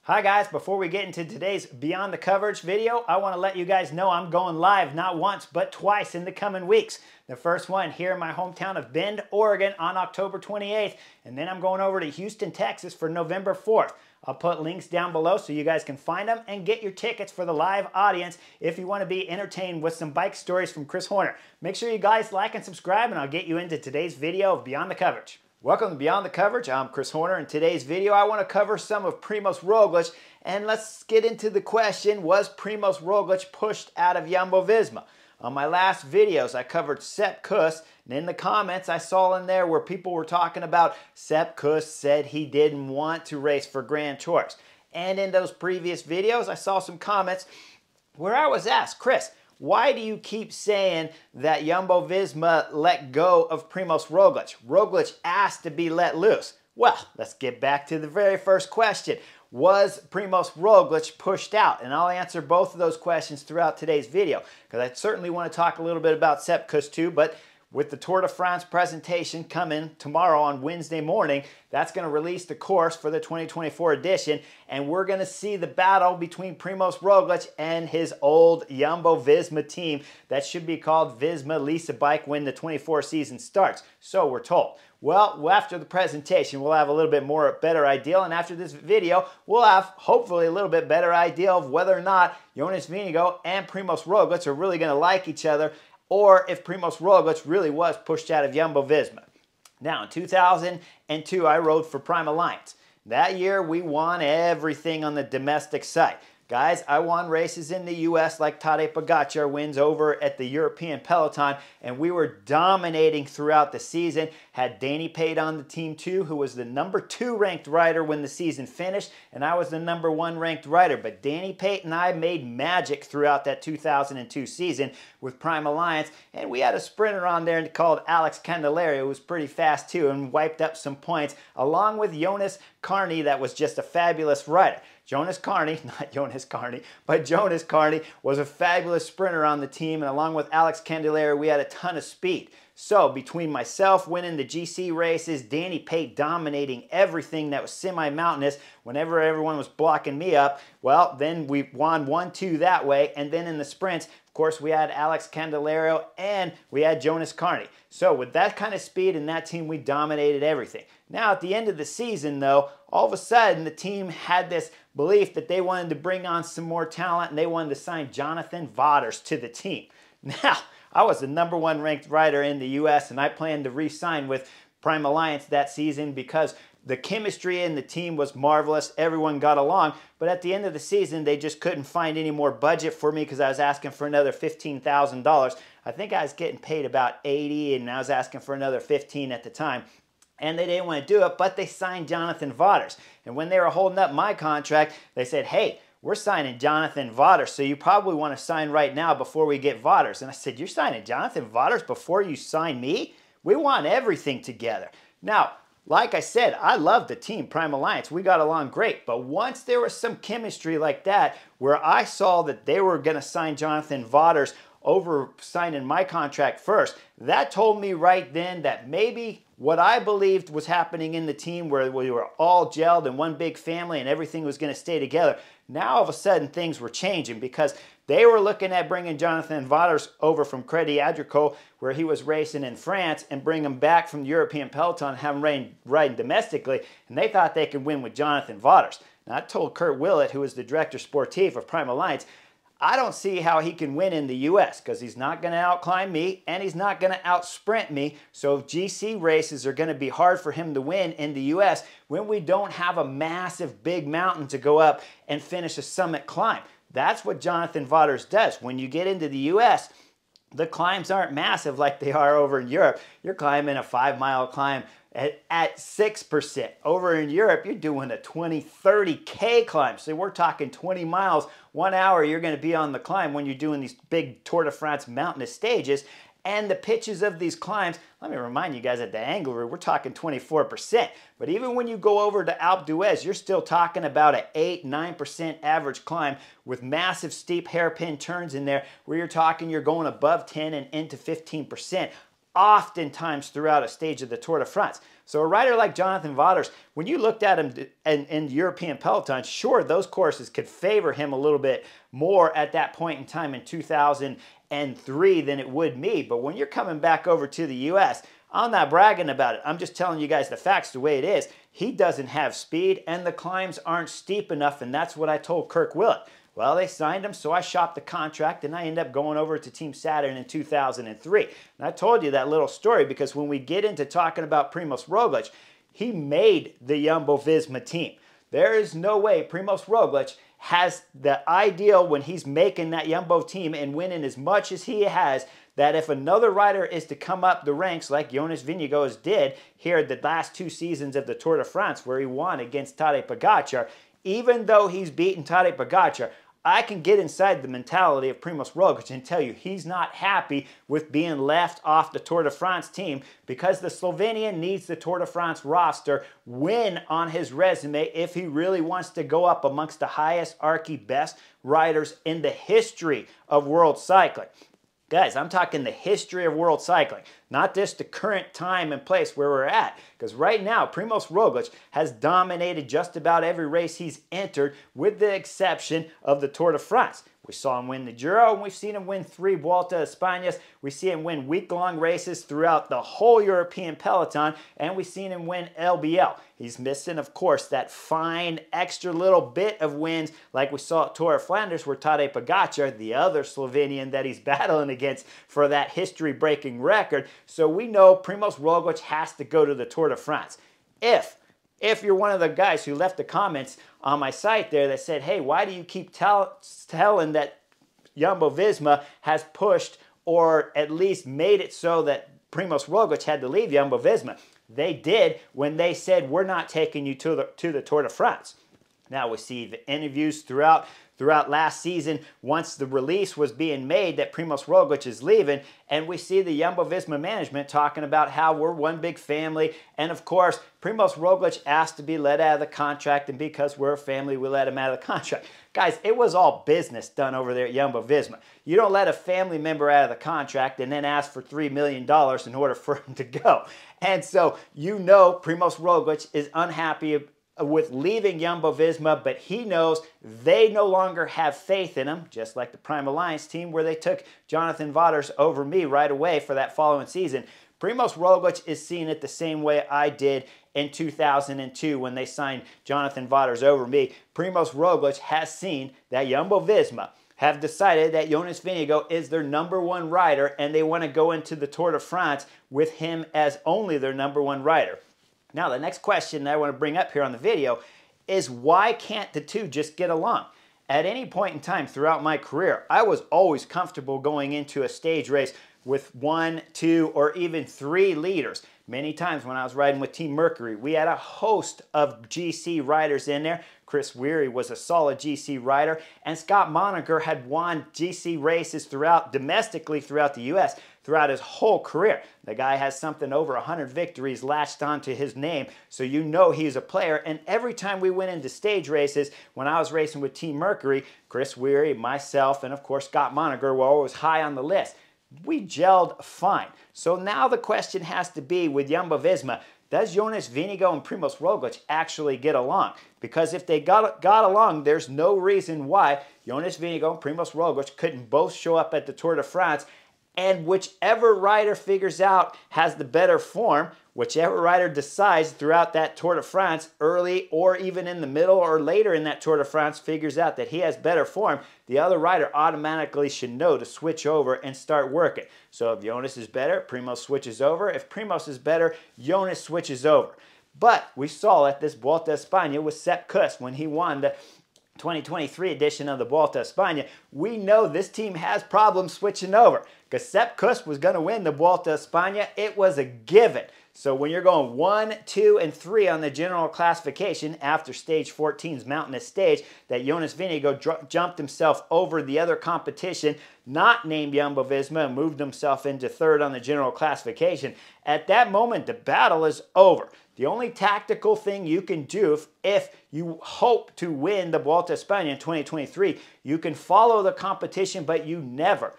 Hi guys, before we get into today's Beyond the Coverage video, I want to let you guys know I'm going live not once but twice in the coming weeks. The first one here in my hometown of Bend, Oregon on October 28th, and then I'm going over to Houston, Texas for November 4th. I'll put links down below so you guys can find them and get your tickets for the live audience if you want to be entertained with some bike stories from Chris Horner. Make sure you guys like and subscribe, and I'll get you into today's video of Beyond the Coverage. Welcome to Beyond the Coverage. I'm Chris Horner. In today's video, I want to cover some of Primoz Roglic, and let's get into the question, was Primoz Roglic pushed out of Jumbo-Visma? On my last videos, I covered Sepp Kuss, and in the comments, I saw in there where people were talking about Sepp Kuss said he didn't want to race for Grand Tours. And in those previous videos, I saw some comments where I was asked, Chris, why do you keep saying that Jumbo-Visma let go of Primoz Roglic? Roglic asked to be let loose. Well, let's get back to the very first question. Was Primoz Roglic pushed out? And I'll answer both of those questions throughout today's video, because I certainly want to talk a little bit about Sepp Kuss too, but with the Tour de France presentation coming tomorrow on Wednesday morning, that's going to release the course for the 2024 edition, and we're going to see the battle between Primoz Roglic and his old Jumbo-Visma team that should be called Visma Lisa Bike when the 24 season starts. So we're told. Well, after the presentation, we'll have a little bit better idea, and after this video, we'll have hopefully a little bit better idea of whether or not Jonas Vingegaard and Primoz Roglic are really going to like each other, or if Primoz Roglic really was pushed out of Jumbo-Visma. Now, in 2002, I rode for Prime Alliance. That year, we won everything on the domestic side. Guys, I won races in the U.S. like Tadej Pogacar wins over at the European peloton, and we were dominating throughout the season. Had Danny Pate on the team too, who was the number 2 ranked rider when the season finished, and I was the number 1 ranked rider. But Danny Pate and I made magic throughout that 2002 season with Prime Alliance, and we had a sprinter on there called Alex Candelario, who was pretty fast too and wiped up some points, along with Jonas Carney, that was just a fabulous rider. Jonas Carney, not Jonas Carney, but Jonas Carney was a fabulous sprinter on the team, and along with Alex Candelario, we had a ton of speed. So between myself winning the GC races, Danny Pate dominating everything that was semi-mountainous whenever everyone was blocking me up, well, then we won 1-2 that way, and then in the sprints, of course, we had Alex Candelario and we had Jonas Carney. So with that kind of speed and that team, we dominated everything. Now, at the end of the season, though, all of a sudden, the team had this belief that they wanted to bring on some more talent, and they wanted to sign Jonathan Vaughters to the team. Now, I was the number 1 ranked rider in the U.S., and I planned to re-sign with Prime Alliance that season because the chemistry in the team was marvelous. Everyone got along. But at the end of the season, they just couldn't find any more budget for me because I was asking for another $15,000. I think I was getting paid about $80,000, and I was asking for another $15,000 at the time. And they didn't want to do it, but they signed Jonathan Vaughters. And when they were holding up my contract, they said, hey, we're signing Jonathan Vaughters, so you probably want to sign right now before we get Vaughters. And I said, you're signing Jonathan Vaughters before you sign me? We want everything together. Now, like I said, I love the team, Prime Alliance. We got along great. But once there was some chemistry like that, where I saw that they were going to sign Jonathan Vaughters over signing my contract first, that told me right then that maybe what I believed was happening in the team, where we were all gelled in one big family and everything was going to stay together, now all of a sudden things were changing, because they were looking at bringing Jonathan Vaughters over from Crédit Agricole, where he was racing in France, and bring him back from the European peloton and have him riding domestically, and they thought they could win with Jonathan Vaughters. Now, I told Kurt Willett, who is the director sportif of Prime Alliance, I don't see how he can win in the U.S. because he's not going to outclimb me and he's not going to outsprint me. So GC races are going to be hard for him to win in the U.S. when we don't have a massive big mountain to go up and finish a summit climb. That's what Jonathan Vaughters does. When you get into the U.S., the climbs aren't massive like they are over in Europe. You're climbing a 5-mile climb at 6%. Over in Europe, you're doing a 20, 30K climb. So we're talking 20 miles, 1 hour you're going to be on the climb when you're doing these big Tour de France mountainous stages. And the pitches of these climbs, let me remind you guys, at the Angler, we're talking 24%. But even when you go over to Alpe d'Huez, you're still talking about an 8-9% average climb with massive steep hairpin turns in there, where you're talking you're going above 10 and into 15%. Oftentimes throughout a stage of the Tour de France. So a rider like Jonathan Vaughters, when you looked at him in European peloton, sure, those courses could favor him a little bit more at that point in time in 2003 than it would me. But when you're coming back over to the U.S., I'm not bragging about it. I'm just telling you guys the facts the way it is. He doesn't have speed, and the climbs aren't steep enough, and that's what I told Kirk Willett. Well, they signed him, so I shopped the contract, and I ended up going over to Team Saturn in 2003. And I told you that little story because when we get into talking about Primoz Roglic, he made the Jumbo-Visma team. There is no way Primoz Roglic has the ideal when he's making that Jumbo team and winning as much as he has, that if another rider is to come up the ranks like Jonas Vingegaard did here the last 2 seasons of the Tour de France where he won against Tadej Pogacar, even though he's beaten Tadej Pogacar, I can get inside the mentality of Primoz Roglic and tell you he's not happy with being left off the Tour de France team because the Slovenian needs the Tour de France roster win on his resume if he really wants to go up amongst the highest archy best riders in the history of world cycling. Guys, I'm talking the history of world cycling, not just the current time and place where we're at. Because right now, Primoz Roglic has dominated just about every race he's entered with the exception of the Tour de France. We saw him win the Giro, and we've seen him win 3 Vuelta a Españas. We see him win week-long races throughout the whole European peloton, and we've seen him win LBL. He's missing, of course, that fine extra little bit of wins like we saw at Tour of Flanders where Tadej Pogacar, the other Slovenian that he's battling against for that history-breaking record. So we know Primoz Roglic has to go to the Tour de France. If you're one of the guys who left the comments on my site there that said, hey, why do you keep telling that Jumbo-Visma has pushed or at least made it so that Primoz Roglic had to leave Jumbo-Visma? They did when they said, we're not taking you to the Tour de France. Now we see the interviews throughout last season once the release was being made that Primoz Roglic is leaving, and we see the Jumbo-Visma management talking about how we're one big family, and of course Primoz Roglic asked to be let out of the contract, and because we're a family we let him out of the contract. Guys, it was all business done over there at Jumbo-Visma. You don't let a family member out of the contract and then ask for $3 million in order for him to go. And so you know Primoz Roglic is unhappy with leaving Jumbo-Visma, but he knows they no longer have faith in him, just like the Prime Alliance team where they took Jonathan Vaughters over me right away for that following season. Primoz Roglic is seeing it the same way I did in 2002 when they signed Jonathan Vaughters over me. Primoz Roglic has seen that Jumbo-Visma have decided that Jonas Vingegaard is their #1 rider and they want to go into the Tour de France with him as only their #1 rider. Now, the next question that I want to bring up here on the video is why can't the two just get along? At any point in time throughout my career, I was always comfortable going into a stage race with 1, 2, or even 3 leaders. Many times when I was riding with Team Mercury, we had a host of GC riders in there. Chris Weary was a solid GC rider, and Scott Moniker had won GC races domestically throughout the U.S. throughout his whole career. The guy has something over 100 victories latched onto his name, so you know he's a player. And every time we went into stage races, when I was racing with Team Mercury, Chris Weary, myself, and of course Scott Moniker were always high on the list. We gelled fine. So now the question has to be with Jumbo-Visma, does Jonas Vingegaard and Primoz Roglic actually get along? Because if they got along, there's no reason why Jonas Vingegaard and Primoz Roglic couldn't both show up at the Tour de France, and whichever rider figures out has the better form, whichever rider decides throughout that Tour de France, early or even in the middle or later in that Tour de France, figures out that he has better form, the other rider automatically should know to switch over and start working. So if Jonas is better, Primoz switches over. If Primoz is better, Jonas switches over. But we saw at this Vuelta a España with Sepp Kuss when he won the 2023 edition of the Vuelta a España, we know this team has problems switching over because Sepp Kuss was going to win the Vuelta a España. It was a given. So when you're going 1, 2, and 3 on the general classification after stage 14's mountainous stage, that Jonas Vingegaard jumped himself over the other competition, not named Jumbo-Visma, and moved himself into 3rd on the general classification. At that moment, the battle is over. The only tactical thing you can do if you hope to win the Vuelta a España in 2023, you can follow the competition, but you never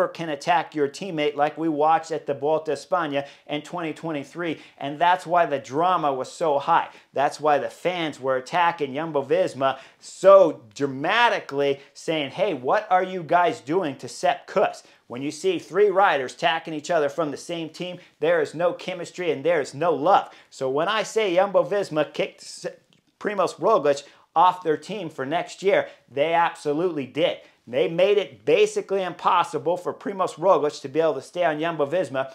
can attack your teammate like we watched at the Vuelta a España in 2023. And that's why the drama was so high. That's why the fans were attacking Jumbo-Visma so dramatically, saying, hey, what are you guys doing to Sepp Kuss? When you see three riders attacking each other from the same team, there is no chemistry and there is no love. So when I say Jumbo-Visma kicked Primož Roglic off their team for next year, they absolutely did. They made it basically impossible for Primož Roglic to be able to stay on Jumbo-Visma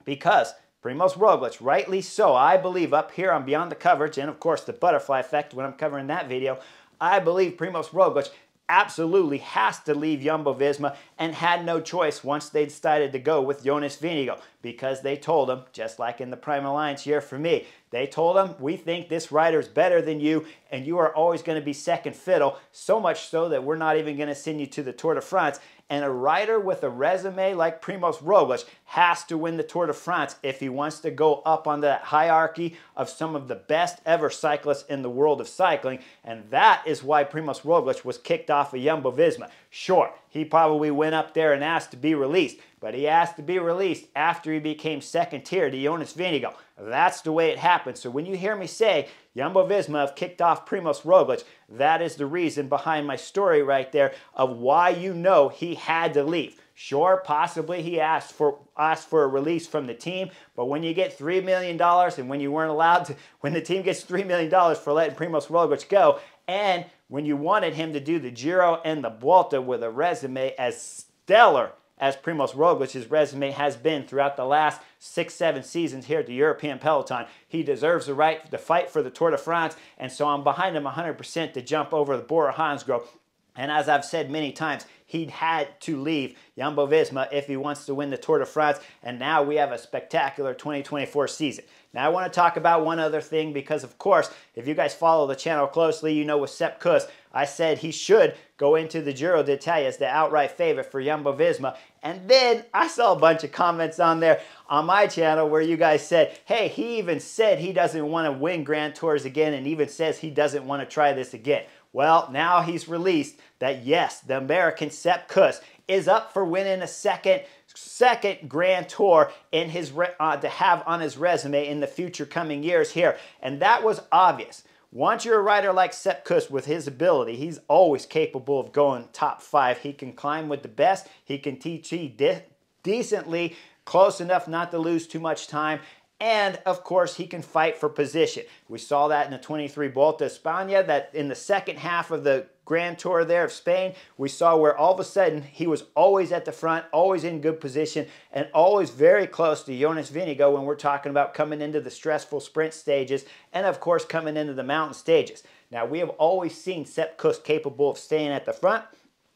because Primož Roglic, rightly so, I believe up here on Beyond the Coverage, and of course the butterfly effect when I'm covering that video, I believe Primož Roglic absolutely has to leave Jumbo-Visma and had no choice once they decided to go with Jonas Vingegaard, because they told him, just like in the Prime Alliance year for me, they told him, we think this rider's better than you and you are always going to be second fiddle, so much so that we're not even going to send you to the Tour de France. And a rider with a resume like Primož Roglic has to win the Tour de France if he wants to go up on that hierarchy of some of the best ever cyclists in the world of cycling. And that is why Primož Roglic was kicked off of Jumbo-Visma. Sure, he probably went up there and asked to be released, but he asked to be released after he became second tier to Jonas Vingegaard. That's the way it happened. So when you hear me say Jumbo-Visma have kicked off Primož Roglic, that is the reason behind my story right there of why you know he had to leave. Sure, possibly he asked for a release from the team, but when you get $3 million and when you weren't allowed to, when the team gets $3 million for letting Primož Roglic go, and when you wanted him to do the Giro and the Vuelta with a resume as stellar as Primož Roglic's resume has been throughout the last 6-7 seasons here at the European Peloton, he deserves the right to fight for the Tour de France, and so I'm behind him 100% to jump over the Bora Hansgrohe. And as I've said many times, he had to leave Jumbo-Visma if he wants to win the Tour de France, and now we have a spectacular 2024 season. Now I want to talk about one other thing because, of course, if you guys follow the channel closely, you know with Sepp Kuss, I said he should go into the Giro d'Italia as the outright favorite for Jumbo-Visma. And then I saw a bunch of comments on there on my channel where you guys said, hey, he even said he doesn't want to win Grand Tours again and even says he doesn't want to try this again. Well, now he's released that, yes, the American Sepp Kuss is up for winning a second Grand Tour in his to have on his resume in the future coming years here. And that was obvious. Once you're a rider like Sepp Kuss with his ability, he's always capable of going top 5. He can climb with the best. He can TT decently, close enough not to lose too much time. And, of course, he can fight for position. We saw that in the 23 Vuelta a España, that in the second half of the Grand Tour there of Spain, we saw where all of a sudden he was always at the front, always in good position, and always very close to Jonas Vingegaard when we're talking about coming into the stressful sprint stages and, of course, coming into the mountain stages. Now, we have always seen Sepp Kuss capable of staying at the front.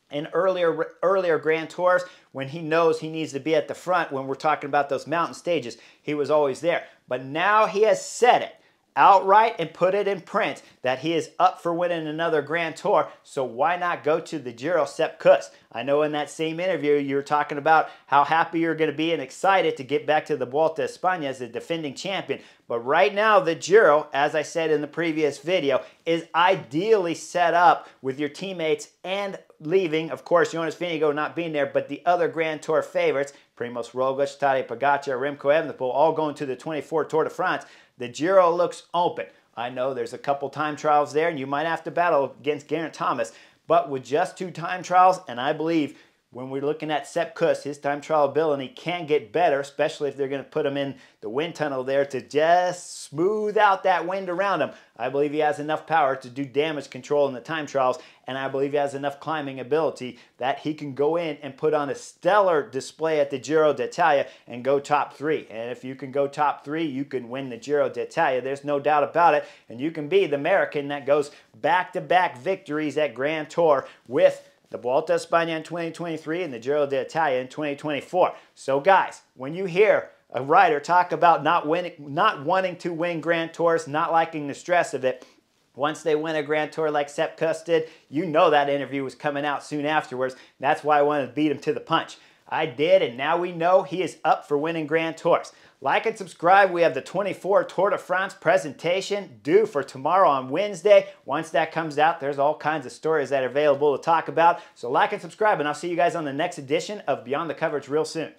In earlier Grand Tours, when he knows he needs to be at the front, when we're talking about those mountain stages, he was always there. But now he has said it outright and put it in print that he is up for winning another Grand Tour, so why not go to the Giro, Sepp Kuss? I know in that same interview you were talking about how happy you're going to be and excited to get back to the Vuelta a España as the defending champion, but right now the Giro, as I said in the previous video, is ideally set up with your teammates and leaving, of course, Jonas Vingegaard not being there, but the other Grand Tour favorites, Primož Roglic, Tadej Pogačar, Remco Evenepoel, all going to the 24 Tour de France. The Giro looks open. I know there's a couple time trials there, and you might have to battle against Geraint Thomas, but with just 2 time trials, and I believe when we're looking at Sepp Kuss, his time trial ability can get better, especially if they're going to put him in the wind tunnel there to just smooth out that wind around him. I believe he has enough power to do damage control in the time trials, and I believe he has enough climbing ability that he can go in and put on a stellar display at the Giro d'Italia and go top 3. And if you can go top 3, you can win the Giro d'Italia. There's no doubt about it. And you can be the American that goes back-to-back victories at Grand Tour with the Vuelta a España in 2023 and the Giro d'Italia in 2024. So guys, when you hear a rider talk about not wanting to win Grand Tours, not liking the stress of it, once they win a Grand Tour like Sepp Kuss did, you know that interview was coming out soon afterwards. That's why I wanted to beat him to the punch. I did, and now we know he is up for winning Grand Tours. Like and subscribe. We have the 24 Tour de France presentation due for tomorrow on Wednesday. Once that comes out, there's all kinds of stories that are available to talk about. So like and subscribe, and I'll see you guys on the next edition of Beyond the Coverage real soon.